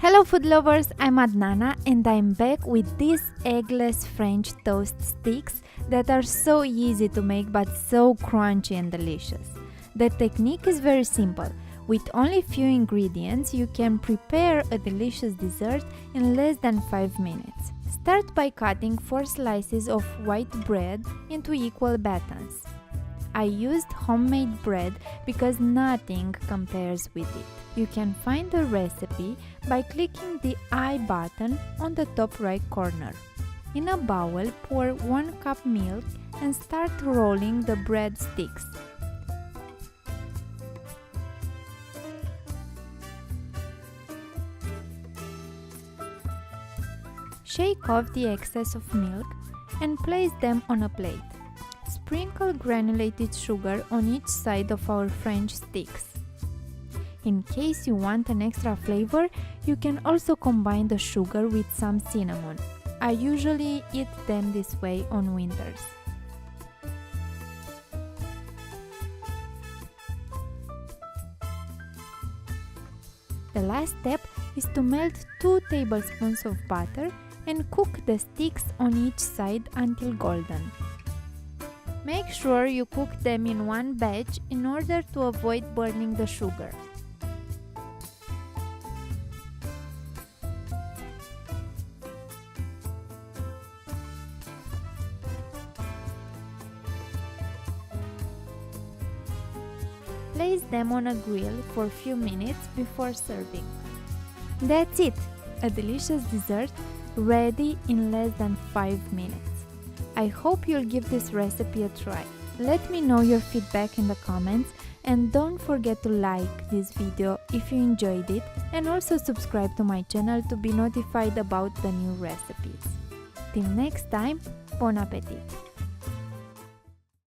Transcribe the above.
Hello food lovers, I'm Adnana and I'm back with these eggless French toast sticks that are so easy to make but so crunchy and delicious. The technique is very simple. With only few ingredients, you can prepare a delicious dessert in less than 5 minutes. Start by cutting 4 slices of white bread into equal batons. I used homemade bread because nothing compares with it. You can find the recipe by clicking the I button on the top right corner. In a bowl, pour 1 cup milk and start rolling the bread sticks. Shake off the excess of milk and place them on a plate. Sprinkle granulated sugar on each side of our French sticks. In case you want an extra flavor, you can also combine the sugar with some cinnamon. I usually eat them this way on winters. The last step is to melt 2 tablespoons of butter and cook the sticks on each side until golden. Make sure you cook them in one batch in order to avoid burning the sugar. Place them on a grill for a few minutes before serving. That's it! A delicious dessert ready in less than 5 minutes. I hope you'll give this recipe a try. Let me know your feedback in the comments and don't forget to like this video if you enjoyed it and also subscribe to my channel to be notified about the new recipes. Till next time, bon appetit!